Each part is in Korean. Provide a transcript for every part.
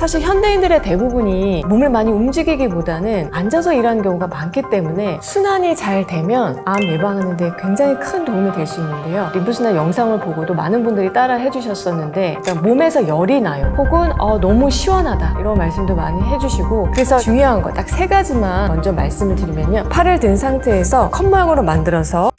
사실 현대인들의 대부분이 몸을 많이 움직이기보다는 앉아서 일하는 경우가 많기 때문에 순환이 잘 되면 암 예방하는 데 굉장히 큰 도움이 될 수 있는데요. 림프순환 영상을 보고도 많은 분들이 따라 해주셨었는데 일단 몸에서 열이 나요. 혹은 너무 시원하다 이런 말씀도 많이 해주시고, 그래서 중요한 거 딱 3가지만 먼저 말씀을 드리면요. 팔을 든 상태에서 컵 모양으로 만들어서,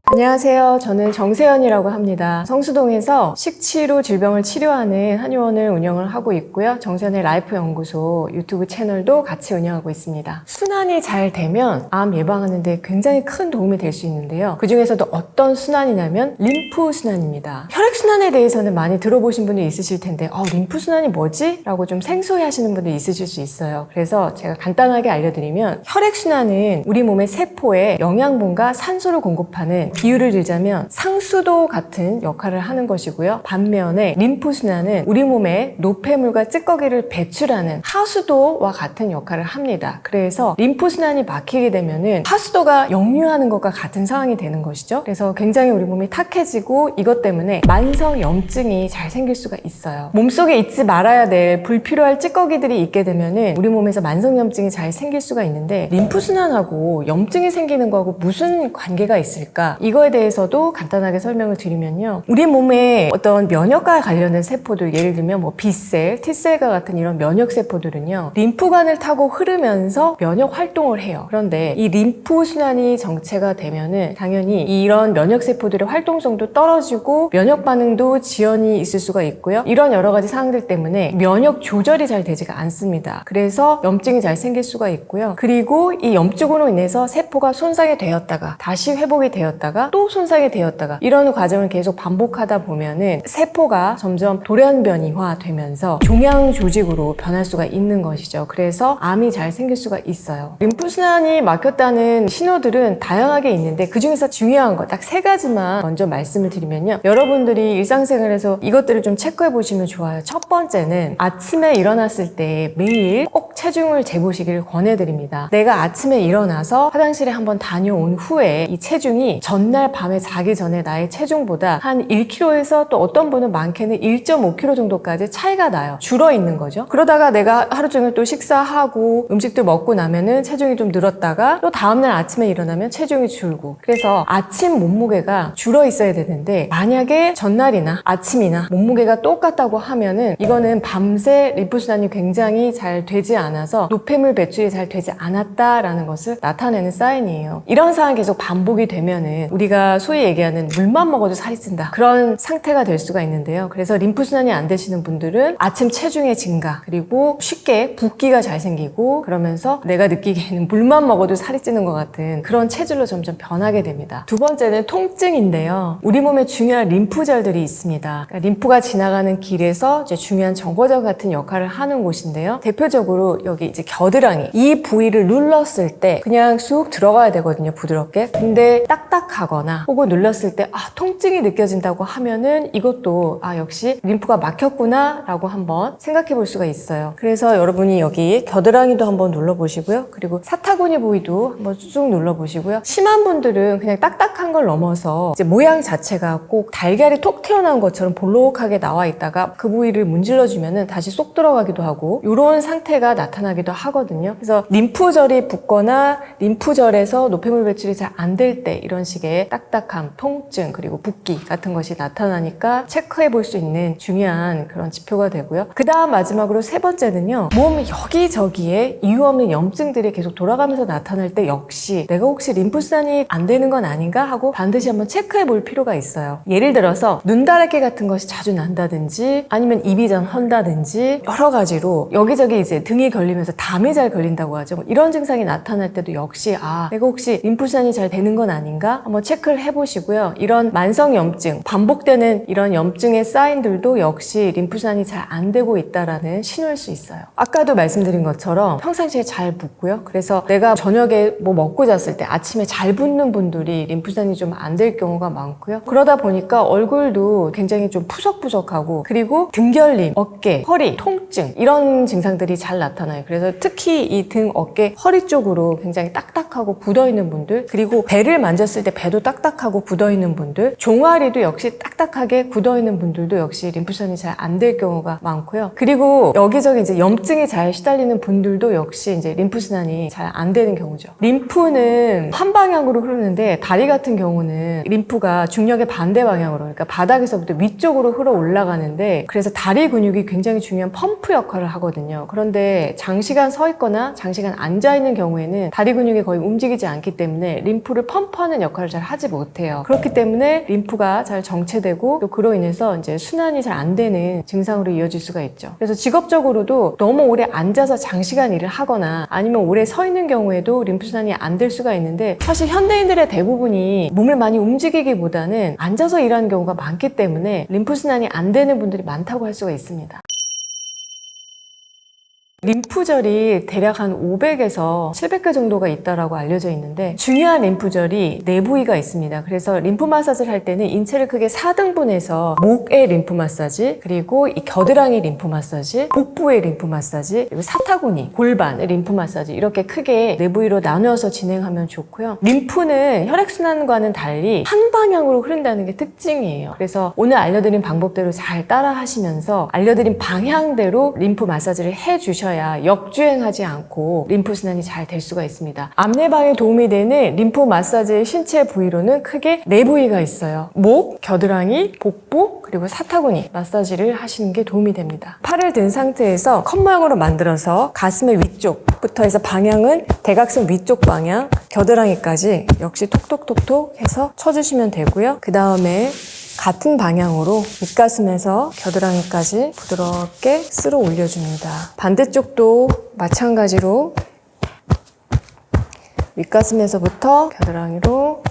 안녕하세요. 저는 정세연이라고 합니다. 성수동에서 식치료 질병을 치료하는 한의원을 운영을 하고 있고요. 정세연의 라이프 연구소 유튜브 채널도 같이 운영하고 있습니다. 순환이 잘 되면 암 예방하는 데 굉장히 큰 도움이 될 수 있는데요. 그 중에서도 어떤 순환이냐면 림프 순환입니다. 혈액 순환에 대해서는 많이 들어보신 분이 있으실 텐데 림프 순환이 뭐지? 라고 좀 생소해 하시는 분들이 있으실 수 있어요. 그래서 제가 간단하게 알려드리면, 혈액 순환은 우리 몸의 세포에 영양분과 산소를 공급하는, 비유를 들자면 상수도 같은 역할을 하는 것이고요. 반면에 림프순환은 우리 몸에 노폐물과 찌꺼기를 배출하는 하수도와 같은 역할을 합니다. 그래서 림프순환이 막히게 되면은 하수도가 역류하는 것과 같은 상황이 되는 것이죠. 그래서 굉장히 우리 몸이 탁해지고, 이것 때문에 만성 염증이 잘 생길 수가 있어요. 몸속에 있지 말아야 될 불필요할 찌꺼기들이 있게 되면은 우리 몸에서 만성 염증이 잘 생길 수가 있는데, 림프순환하고 염증이 생기는 거하고 무슨 관계가 있을까? 이거에 대해서도 간단하게 설명을 드리면요. 우리 몸에 어떤 면역과 관련된 세포들, 예를 들면 B셀, T셀과 같은 이런 면역세포들은요. 림프관을 타고 흐르면서 면역 활동을 해요. 그런데 이 림프 순환이 정체가 되면은 당연히 이런 면역세포들의 활동성도 떨어지고 면역 반응도 지연이 있을 수가 있고요. 이런 여러 가지 사항들 때문에 면역 조절이 잘 되지가 않습니다. 그래서 염증이 잘 생길 수가 있고요. 그리고 이 염증으로 인해서 세포가 손상이 되었다가 다시 회복이 되었다가 또 손상이 되었다가, 이런 과정을 계속 반복하다 보면은 세포가 점점 돌연변이화 되면서 종양 조직으로 변할 수가 있는 것이죠. 그래서 암이 잘 생길 수가 있어요. 림프순환이 막혔다는 신호들은 다양하게 있는데, 그 중에서 중요한 거 딱 3가지만 먼저 말씀을 드리면요. 여러분들이 일상생활에서 이것들을 좀 체크해 보시면 좋아요. 첫 번째는 아침에 일어났을 때 매일 꼭 체중을 재보시기를 권해드립니다. 내가 아침에 일어나서 화장실에 한번 다녀온 후에 이 체중이 전날 밤에 자기 전에 나의 체중보다 한 1kg에서 또 어떤 분은 많게는 1.5kg 정도까지 차이가 나요. 줄어 있는 거죠. 그러다가 내가 하루 종일 또 식사하고 음식도 먹고 나면은 체중이 좀 늘었다가 또 다음날 아침에 일어나면 체중이 줄고, 그래서 아침 몸무게가 줄어 있어야 되는데, 만약에 전날이나 아침이나 몸무게가 똑같다고 하면은 이거는 밤새 림프순환이 굉장히 잘 되지 않아서 노폐물 배출이 잘 되지 않았다라는 것을 나타내는 사인이에요. 이런 상황이 계속 반복이 되면은 우리가 소위 얘기하는 물만 먹어도 살이 찐다, 그런 상태가 될 수가 있는데요. 그래서 림프순환이 안 되시는 분들은 아침 체중의 증가, 그리고 쉽게 붓기가 잘 생기고, 그러면서 내가 느끼기에는 물만 먹어도 살이 찌는 것 같은 그런 체질로 점점 변하게 됩니다. 두 번째는 통증인데요. 우리 몸에 중요한 림프절들이 있습니다. 그러니까 림프가 지나가는 길에서 이제 중요한 정거장 같은 역할을 하는 곳인데요. 대표적으로 여기 이제 겨드랑이, 이 부위를 눌렀을 때 그냥 쑥 들어가야 되거든요, 부드럽게. 근데 딱딱하거나 혹은 눌렀을 때 통증이 느껴진다고 하면은 이것도 역시 림프가 막혔구나 라고 한번 생각해 볼 수가 있어요. 그래서 여러분이 여기 겨드랑이도 한번 눌러보시고요. 그리고 사타구니 부위도 한번 쭉 눌러보시고요. 심한 분들은 그냥 딱딱한 걸 넘어서 이제 모양 자체가 꼭 달걀이 톡 튀어나온 것처럼 볼록하게 나와 있다가 그 부위를 문질러주면은 다시 쏙 들어가기도 하고, 이런 상태가 나타나기도 하거든요. 그래서 림프절이 붓거나 림프절에서 노폐물 배출이 잘 안 될 때 이런 식의 딱딱함, 통증, 그리고 붓기 같은 것이 나타나니까 체크해 볼 수 있는 중요한 그런 지표가 되고요. 그 다음 마지막으로 3번째는요. 몸 여기저기에 이유 없는 염증들이 계속 돌아가면서 나타날 때 역시 내가 혹시 림프순환이 안 되는 건 아닌가 하고 반드시 한번 체크해 볼 필요가 있어요. 예를 들어서 눈다래끼 같은 것이 자주 난다든지, 아니면 입이 좀 헌다든지, 여러 가지로 여기저기 이제 등이 걸리면서 담이 잘 걸린다고 하죠. 이런 증상이 나타날 때도 역시 내가 혹시 림프순환이 잘 되는 건 아닌가 한번 체크를 해보시고요. 이런 만성 염증, 반복되는 이런 염증의 사인들도 역시 림프순환이 잘 안 되고 있다라는 신호일 수 있어요. 아까도 말씀드린 것처럼 평상시에 잘 붓고요. 그래서 내가 저녁에 뭐 먹고 잤을 때 아침에 잘 붓는 분들이 림프순환이 좀 안 될 경우가 많고요. 그러다 보니까 얼굴도 굉장히 좀 푸석푸석하고, 그리고 등결림, 어깨, 허리, 통증, 이런 증상들이 잘 나타나요. 그래서 특히 이 등, 어깨, 허리 쪽으로 굉장히 딱딱하고 굳어있는 분들, 그리고 배를 만졌을 때 배도 딱딱하고 굳어있는 분들, 종아리도 역시 딱딱하게 굳어있는 분들도 역시 림프순환이 잘 안 될 경우가 많고요. 그리고 여기저기 이제 염증이 잘 시달리는 분들도 역시 이제 림프순환이 잘 안 되는 경우죠. 림프는 한 방향으로 흐르는데 다리 같은 경우는 림프가 중력의 반대 방향으로, 그러니까 바닥에서부터 위쪽으로 흘러 올라가는데, 그래서 다리 근육이 굉장히 중요한 펌프 역할을 하거든요. 그런데 장시간 서 있거나 장시간 앉아 있는 경우에는 다리 근육이 거의 움직이지 않기 때문에 림프를 펌프하는 역할을 잘 하지 못해요. 그렇기 때문에 림프가 잘 정체되고, 또 그로 인해서 이제 순환이 잘 안 되는 증상으로 이어질 수가 있죠. 그래서 직업적으로도 너무 오래 앉아서 장시간 일을 하거나 아니면 오래 서 있는 경우에도 림프순환이 안 될 수가 있는데, 사실 현대인들의 대부분이 몸을 많이 움직이기보다는 앉아서 일하는 경우가 많기 때문에 림프순환이 안 되는 분들이 많다고 할 수가 있습니다. 림프절이 대략 한 500에서 700개 정도가 있다고 알려져 있는데, 중요한 림프절이 네 부위가 있습니다. 그래서 림프 마사지를 할 때는 인체를 크게 4등분해서 목의 림프 마사지, 그리고 이 겨드랑이 림프 마사지, 복부의 림프 마사지, 그리고 사타구니, 골반의 림프 마사지, 이렇게 크게 네 부위로 나누어서 진행하면 좋고요. 림프는 혈액순환과는 달리 한 방향으로 흐른다는 게 특징이에요. 그래서 오늘 알려드린 방법대로 잘 따라 하시면서 알려드린 방향대로 림프 마사지를 해주셔야 역주행하지 않고 림프순환이 잘 될 수가 있습니다. 암 예방에 도움이 되는 림프 마사지의 신체 부위로는 크게 네 부위가 있어요. 목, 겨드랑이, 복부, 그리고 사타구니 마사지를 하시는 게 도움이 됩니다. 팔을 든 상태에서 컵 모양으로 만들어서 가슴의 위쪽부터 해서 방향은 대각선 위쪽 방향, 겨드랑이까지 역시 톡톡톡톡 해서 쳐주시면 되고요. 그 다음에 같은 방향으로 윗가슴에서 겨드랑이까지 부드럽게 쓸어 올려줍니다. 반대쪽도 마찬가지로 윗가슴에서부터 겨드랑이로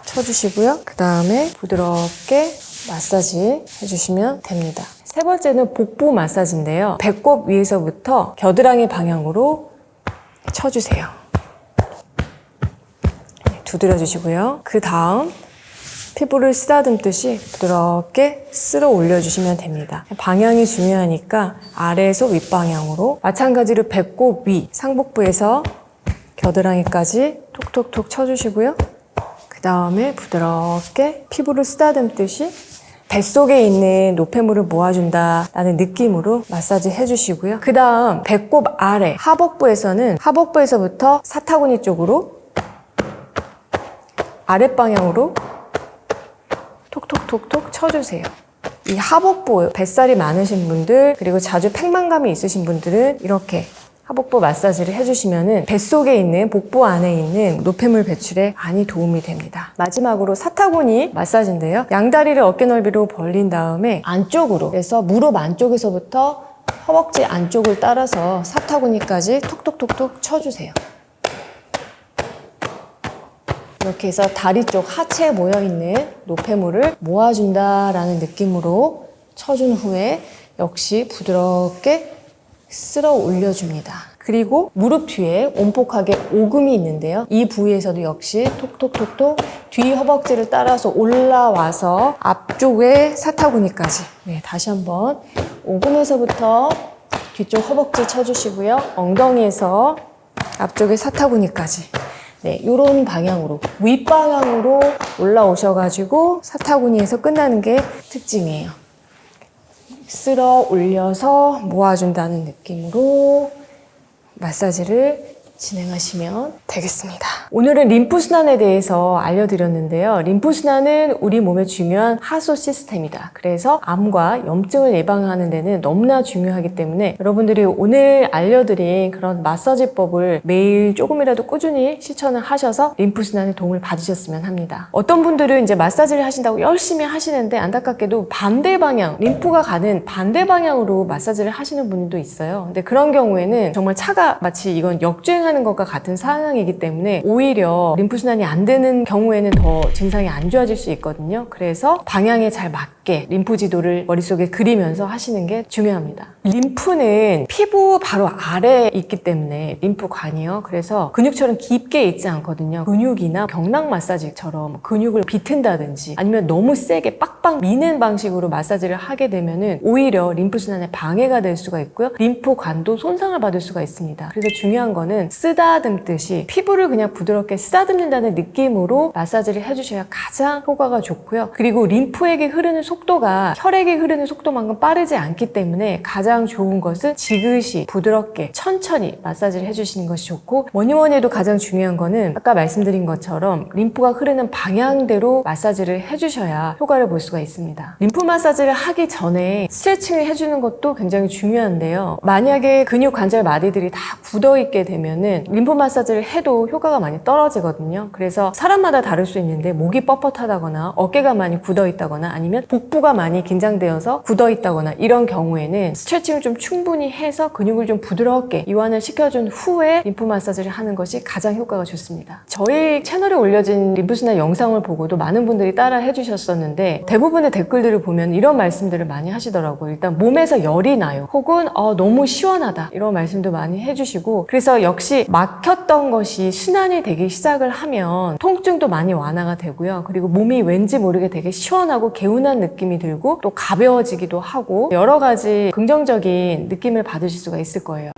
쳐주시고요. 그 다음에 부드럽게 마사지 해주시면 됩니다. 세 번째는 복부 마사지인데요. 배꼽 위에서부터 겨드랑이 방향으로 쳐주세요. 두드려 주시고요. 그 다음 피부를 쓰다듬듯이 부드럽게 쓸어 올려주시면 됩니다. 방향이 중요하니까 아래에서 윗방향으로, 마찬가지로 배꼽 위, 상복부에서 겨드랑이까지 톡톡톡 쳐주시고요. 그 다음에 부드럽게 피부를 쓰다듬듯이 뱃속에 있는 노폐물을 모아준다 라는 느낌으로 마사지 해주시고요. 그 다음 배꼽 아래, 하복부에서는 하복부에서부터 사타구니 쪽으로 아랫방향으로 톡톡톡톡 쳐주세요. 이 하복부, 뱃살이 많으신 분들, 그리고 자주 팽만감이 있으신 분들은 이렇게 하복부 마사지를 해주시면 뱃속에 있는, 복부 안에 있는 노폐물 배출에 많이 도움이 됩니다. 마지막으로 사타구니 마사지인데요. 양다리를 어깨 넓이로 벌린 다음에 안쪽으로, 그래서 무릎 안쪽에서부터 허벅지 안쪽을 따라서 사타구니까지 톡톡톡톡 쳐주세요. 이렇게 해서 다리 쪽 하체에 모여있는 노폐물을 모아준다라는 느낌으로 쳐준 후에 역시 부드럽게 쓸어 올려줍니다. 그리고 무릎 뒤에 온폭하게 오금이 있는데요. 이 부위에서도 역시 톡톡톡톡 뒤 허벅지를 따라서 올라와서 앞쪽에 사타구니까지, 다시 한번 오금에서부터 뒤쪽 허벅지 쳐주시고요. 엉덩이에서 앞쪽에 사타구니까지, 이런 방향으로, 윗방향으로 올라오셔가지고 사타구니에서 끝나는 게 특징이에요. 쓸어 올려서 모아준다는 느낌으로 마사지를 진행하시면 되겠습니다. 오늘은 림프순환에 대해서 알려드렸는데요. 림프순환은 우리 몸의 중요한 하수 시스템이다. 그래서 암과 염증을 예방하는 데는 너무나 중요하기 때문에 여러분들이 오늘 알려드린 그런 마사지법을 매일 조금이라도 꾸준히 실천을 하셔서 림프순환에 도움을 받으셨으면 합니다. 어떤 분들은 이제 마사지를 하신다고 열심히 하시는데 안타깝게도 반대 방향, 림프가 가는 반대 방향으로 마사지를 하시는 분들도 있어요. 근데 그런 경우에는 정말 차가 마치 이건 역주행하는 것과 같은 상황이기 때문에 오히려 림프순환이 안 되는 경우에는 더 증상이 안 좋아질 수 있거든요. 그래서 방향에 잘 맞게 림프 지도를 머릿속에 그리면서 하시는 게 중요합니다. 림프는 피부 바로 아래에 있기 때문에 림프관이요. 그래서 근육처럼 깊게 있지 않거든요. 근육이나 경락 마사지처럼 근육을 비튼다든지 아니면 너무 세게 빡빡 미는 방식으로 마사지를 하게 되면은 오히려 림프순환에 방해가 될 수가 있고요. 림프관도 손상을 받을 수가 있습니다. 그래서 중요한 거는 쓰다듬듯이 피부를 그냥 부드럽게 쓰다듬는다는 느낌으로 마사지를 해주셔야 가장 효과가 좋고요. 그리고 림프액이 흐르는 속도가 혈액이 흐르는 속도만큼 빠르지 않기 때문에 가장 좋은 것은 지그시 부드럽게 천천히 마사지를 해주시는 것이 좋고, 뭐니 해도 가장 중요한 거는 아까 말씀드린 것처럼 림프가 흐르는 방향대로 마사지를 해주셔야 효과를 볼 수가 있습니다. 림프 마사지를 하기 전에 스트레칭을 해주는 것도 굉장히 중요한데요. 만약에 근육 관절 마디들이 다 굳어있게 되면은 림프 마사지를 해도 효과가 많이 떨어지거든요. 그래서 사람마다 다를 수 있는데 목이 뻣뻣하다거나 어깨가 많이 굳어있다거나 아니면 복부가 많이 긴장되어서 굳어있다거나 이런 경우에는 스트레칭을 좀 충분히 해서 근육을 좀 부드럽게 이완을 시켜준 후에 림프 마사지를 하는 것이 가장 효과가 좋습니다. 저희 채널에 올려진 림프순환 영상을 보고도 많은 분들이 따라 해주셨었는데 대부분의 댓글들을 보면 이런 말씀들을 많이 하시더라고요. 일단 몸에서 열이 나요. 혹은 너무 시원하다 이런 말씀도 많이 해주시고, 그래서 역시 막혔던 것이 순환이 되기 시작을 하면 통증도 많이 완화가 되고요. 그리고 몸이 왠지 모르게 되게 시원하고 개운한 느낌이 들고 또 가벼워지기도 하고 여러 가지 긍정적인 느낌을 받으실 수가 있을 거예요.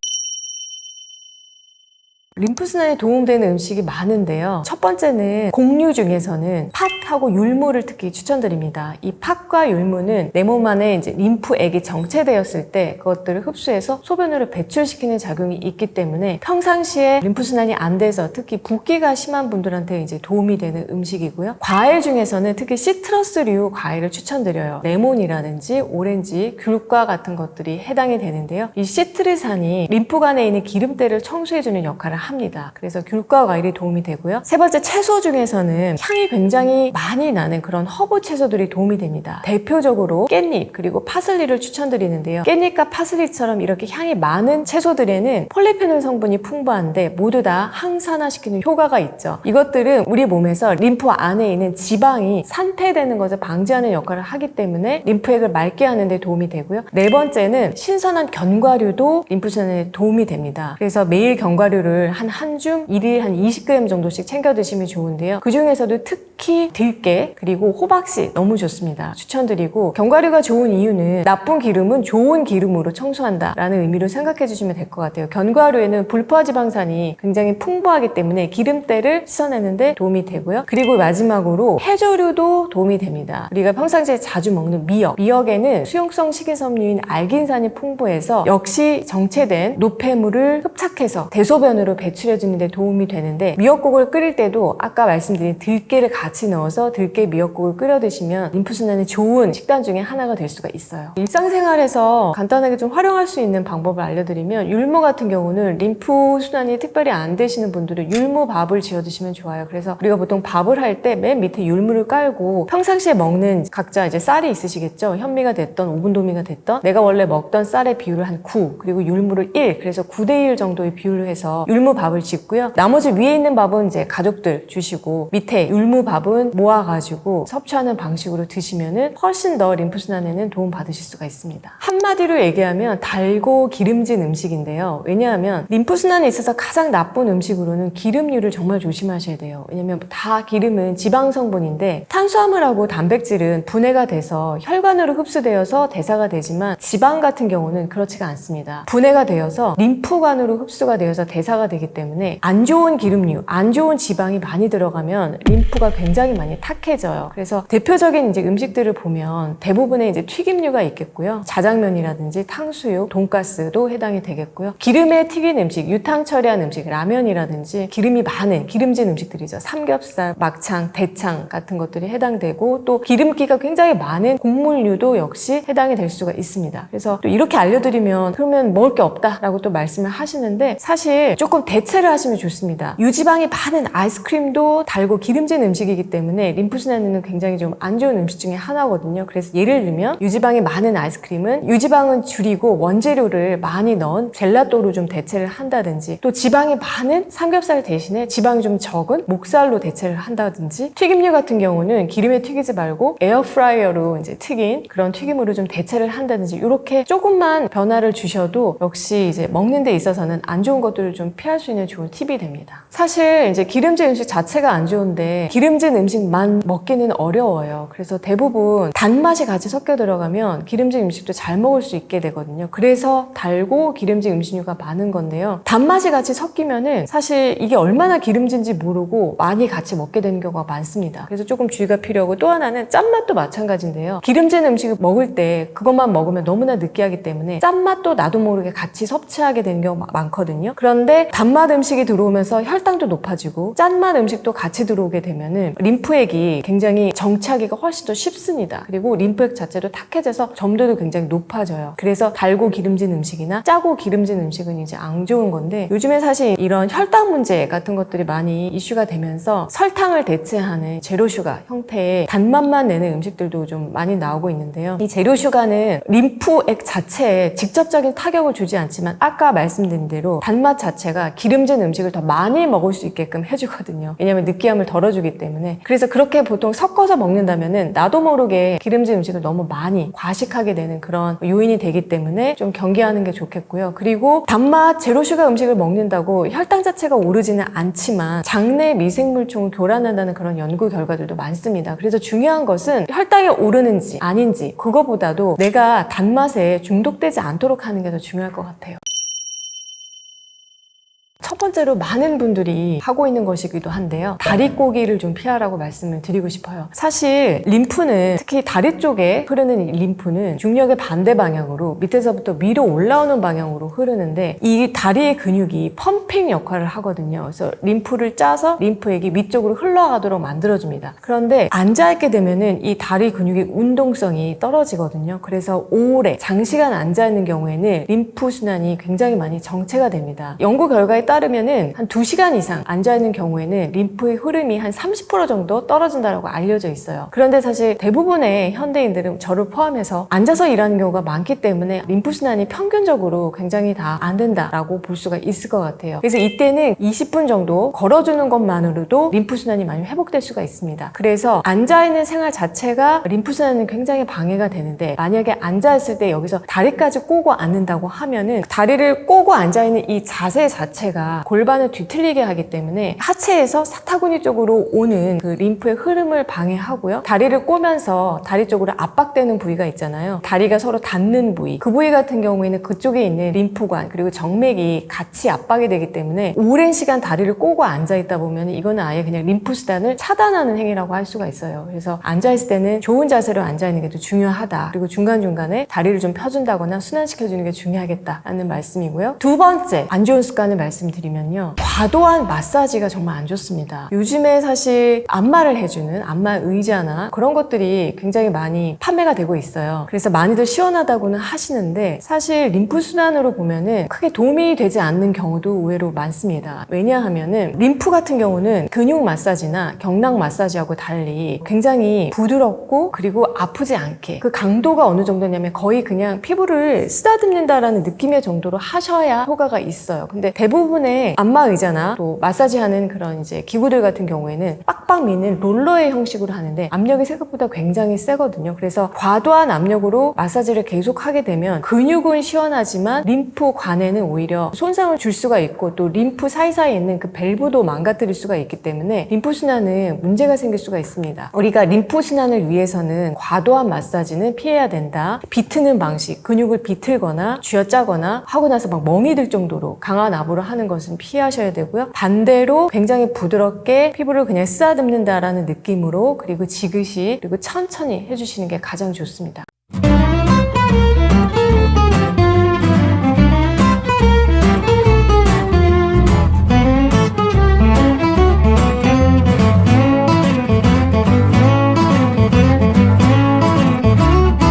림프순환에 도움되는 음식이 많은데요. 첫 번째는 곡류 중에서는 팥하고 율무를 특히 추천드립니다. 이 팥과 율무는 내 몸 안에 이제 림프액이 정체되었을 때 그것들을 흡수해서 소변으로 배출시키는 작용이 있기 때문에 평상시에 림프순환이 안 돼서 특히 붓기가 심한 분들한테 이제 도움이 되는 음식이고요. 과일 중에서는 특히 시트러스류 과일을 추천드려요. 레몬이라든지 오렌지, 귤과 같은 것들이 해당이 되는데요. 이 시트르산이 림프관에 있는 기름때를 청소해주는 역할을 합니다. 그래서 귤과 과일이 도움이 되고요. 세 번째, 채소 중에서는 향이 굉장히 많이 나는 그런 허브 채소들이 도움이 됩니다. 대표적으로 깻잎 그리고 파슬리를 추천드리는데요. 깻잎과 파슬리처럼 이렇게 향이 많은 채소들에는 폴리페놀 성분이 풍부한데 모두 다 항산화시키는 효과가 있죠. 이것들은 우리 몸에서 림프 안에 있는 지방이 산패되는 것을 방지하는 역할을 하기 때문에 림프액을 맑게 하는 데 도움이 되고요. 네 번째는 신선한 견과류도 림프순환에 도움이 됩니다. 그래서 매일 견과류를 한 줌, 1일 한 20g 정도씩 챙겨 드시면 좋은데요. 그 중에서도 특히 들깨 그리고 호박씨 너무 좋습니다. 추천드리고, 견과류가 좋은 이유는 나쁜 기름은 좋은 기름으로 청소한다 라는 의미로 생각해 주시면 될 것 같아요. 견과류에는 불포화지방산이 굉장히 풍부하기 때문에 기름때를 씻어내는 데 도움이 되고요. 그리고 마지막으로 해조류도 도움이 됩니다. 우리가 평상시에 자주 먹는 미역에는 수용성 식이섬유인 알긴산이 풍부해서 역시 정체된 노폐물을 흡착해서 대소변으로 배출해주는 데 도움이 되는데, 미역국을 끓일 때도 아까 말씀드린 들깨를 같이 넣어서 들깨 미역국을 끓여 드시면 림프순환에 좋은 식단 중에 하나가 될 수가 있어요. 일상생활에서 간단하게 좀 활용할 수 있는 방법을 알려드리면, 율무 같은 경우는 림프순환이 특별히 안 되시는 분들은 율무밥을 지어 드시면 좋아요. 그래서 우리가 보통 밥을 할 때 맨 밑에 율무를 깔고 평상시에 먹는 각자 이제 쌀이 있으시겠죠. 현미가 됐던 오분도미가 됐던, 내가 원래 먹던 쌀의 비율을 한 9 그리고 율무를 1, 그래서 9대1 정도의 비율로 해서 율무밥을 짓고요. 나머지 위에 있는 밥은 이제 가족들 주시고 밑에 율무밥은 모아가지고 섭취하는 방식으로 드시면은 훨씬 더 림프순환에는 도움 받으실 수가 있습니다. 한마디로 얘기하면 달고 기름진 음식인데요. 왜냐하면 림프순환에 있어서 가장 나쁜 음식으로는 기름류를 정말 조심하셔야 돼요. 왜냐면 다 기름은 지방 성분인데, 탄수화물하고 단백질은 분해가 돼서 혈관으로 흡수되어서 대사가 되지만 지방 같은 경우는 그렇지가 않습니다. 분해가 되어서 림프관으로 흡수가 되어서 대사가 되기 때문에 안 좋은 기름류, 안 좋은 지방이 많이 들어가면 림프가 굉장히 많이 탁해져요. 그래서 대표적인 이제 음식들을 보면 대부분의 이제 튀김류가 있겠고요. 자장면이라든지 탕수육, 돈가스도 해당이 되겠고요. 기름에 튀긴 음식, 유탕 처리한 음식, 라면이라든지 기름이 많은 기름진 음식들이죠. 삼겹살, 막창, 대창 같은 것들이 해당되고, 또 기름기가 굉장히 많은 곡물류도 역시 해당이 될 수가 있습니다. 그래서 또 이렇게 알려드리면 그러면 먹을 게 없다라고 또 말씀을 하시는데, 사실 조금 대체를 하시면 좋습니다. 유지방이 많은 아이스크림도 달고 기름진 음식이기 때문에 림프순환에는 굉장히 좀 안 좋은 음식 중에 하나거든요. 그래서 예를 들면 유지방이 많은 아이스크림은 유지방은 줄이고 원재료를 많이 넣은 젤라또로 좀 대체를 한다든지, 또 지방이 많은 삼겹살 대신에 지방이 좀 적은 목살로 대체를 한다든지, 튀김류 같은 경우는 기름에 튀기지 말고 에어프라이어로 이제 튀긴 그런 튀김으로 좀 대체를 한다든지, 이렇게 조금만 변화를 주셔도 역시 이제 먹는 데 있어서는 안 좋은 것들을 좀 피할 피할 수 있는 좋은 팁이 됩니다. 사실 이제 기름진 음식 자체가 안 좋은데 기름진 음식만 먹기는 어려워요. 그래서 대부분 단맛이 같이 섞여 들어가면 기름진 음식도 잘 먹을 수 있게 되거든요. 그래서 달고 기름진 음식류가 많은 건데요. 단맛이 같이 섞이면은 사실 이게 얼마나 기름진지 모르고 많이 같이 먹게 되는 경우가 많습니다. 그래서 조금 주의가 필요하고, 또 하나는 짠맛도 마찬가지인데요. 기름진 음식을 먹을 때 그것만 먹으면 너무나 느끼하기 때문에 짠맛도 나도 모르게 같이 섭취하게 되는 경우가 많거든요. 그런데 단맛 음식이 들어오면서 혈당도 높아지고 짠맛 음식도 같이 들어오게 되면은 림프액이 굉장히 정체하기가 훨씬 더 쉽습니다. 그리고 림프액 자체도 탁해져서 점도도 굉장히 높아져요. 그래서 달고 기름진 음식이나 짜고 기름진 음식은 이제 안 좋은 건데, 요즘에 사실 이런 혈당 문제 같은 것들이 많이 이슈가 되면서 설탕을 대체하는 제로슈가 형태의 단맛만 내는 음식들도 좀 많이 나오고 있는데요. 이 제로슈가는 림프액 자체에 직접적인 타격을 주지 않지만 아까 말씀드린 대로 단맛 자체가 기름진 음식을 더 많이 먹을 수 있게끔 해주거든요. 왜냐하면 느끼함을 덜어주기 때문에. 그래서 그렇게 보통 섞어서 먹는다면은 나도 모르게 기름진 음식을 너무 많이 과식하게 되는 그런 요인이 되기 때문에 좀 경계하는 게 좋겠고요. 그리고 단맛 제로슈가 음식을 먹는다고 혈당 자체가 오르지는 않지만 장내 미생물충을 교란한다는 그런 연구 결과들도 많습니다. 그래서 중요한 것은 혈당이 오르는지 아닌지, 그거보다도 내가 단맛에 중독되지 않도록 하는 게 더 중요할 것 같아요. 첫 번째로 많은 분들이 하고 있는 것이기도 한데요. 다리꼬기를 좀 피하라고 말씀을 드리고 싶어요. 사실 림프는, 특히 다리 쪽에 흐르는 림프는 중력의 반대 방향으로 밑에서부터 위로 올라오는 방향으로 흐르는데, 이 다리의 근육이 펌핑 역할을 하거든요. 그래서 림프를 짜서 림프액이 위쪽으로 흘러가도록 만들어줍니다. 그런데 앉아있게 되면은 이 다리 근육의 운동성이 떨어지거든요. 그래서 오래 장시간 앉아있는 경우에는 림프 순환이 굉장히 많이 정체가 됩니다. 연구 결과에 따르면은 한 2시간 이상 앉아있는 경우에는 림프의 흐름이 한 30% 정도 떨어진다고 알려져 있어요. 그런데 사실 대부분의 현대인들은 저를 포함해서 앉아서 일하는 경우가 많기 때문에 림프 순환이 평균적으로 굉장히 다 안 된다라고 볼 수가 있을 것 같아요. 그래서 이때는 20분 정도 걸어주는 것만으로도 림프 순환이 많이 회복될 수가 있습니다. 그래서 앉아있는 생활 자체가 림프 순환은 굉장히 방해가 되는데, 만약에 앉아있을 때 여기서 다리까지 꼬고 앉는다고 하면은 다리를 꼬고 앉아있는 이 자세 자체가 골반을 뒤틀리게 하기 때문에 하체에서 사타구니 쪽으로 오는 그 림프의 흐름을 방해하고요. 다리를 꼬면서 다리 쪽으로 압박되는 부위가 있잖아요. 다리가 서로 닿는 부위. 그 부위 같은 경우에는 그쪽에 있는 림프관 그리고 정맥이 같이 압박이 되기 때문에 오랜 시간 다리를 꼬고 앉아있다 보면 이거는 아예 그냥 림프 수단을 차단하는 행위라고 할 수가 있어요. 그래서 앉아있을 때는 좋은 자세로 앉아있는 게 더 중요하다. 그리고 중간중간에 다리를 좀 펴준다거나 순환시켜주는 게 중요하겠다라는 말씀이고요. 두 번째, 안 좋은 습관을 말씀드리면요. 과도한 마사지가 정말 안 좋습니다. 요즘에 사실 안마를 해주는 안마 의자나 그런 것들이 굉장히 많이 판매가 되고 있어요. 그래서 많이들 시원하다고는 하시는데 사실 림프 순환으로 보면은 크게 도움이 되지 않는 경우도 의외로 많습니다. 왜냐하면은 림프 같은 경우는 근육 마사지나 경락 마사지하고 달리 굉장히 부드럽고 그리고 아프지 않게, 그 강도가 어느 정도냐면 거의 그냥 피부를 쓰다듬는다라는 느낌의 정도로 하셔야 효과가 있어요. 근데 대부분의 안마 의자나 또 마사지하는 그런 이제 기구들 같은 경우에는 빡빡 미는 롤러의 형식으로 하는데 압력이 생각보다 굉장히 세거든요. 그래서 과도한 압력으로 마사지를 계속 하게 되면 근육은 시원하지만 림프관에는 오히려 손상을 줄 수가 있고, 또 림프 사이사이에 있는 그 밸브도 망가뜨릴 수가 있기 때문에 림프 순환은 문제가 생길 수가 있습니다. 우리가 림프 순환을 위해서는 과도한 마사지는 피해야 된다. 비트는 방식, 근육을 비틀거나 쥐어짜거나 하고 나서 막 멍이 들 정도로 강한 압으로 하는 것은 피하셔야 되고요. 반대로 굉장히 부드럽게 피부를 그냥 쓰다듬는다라는 느낌으로, 그리고 지그시 그리고 천천히 해주시는 게 가장 좋습니다.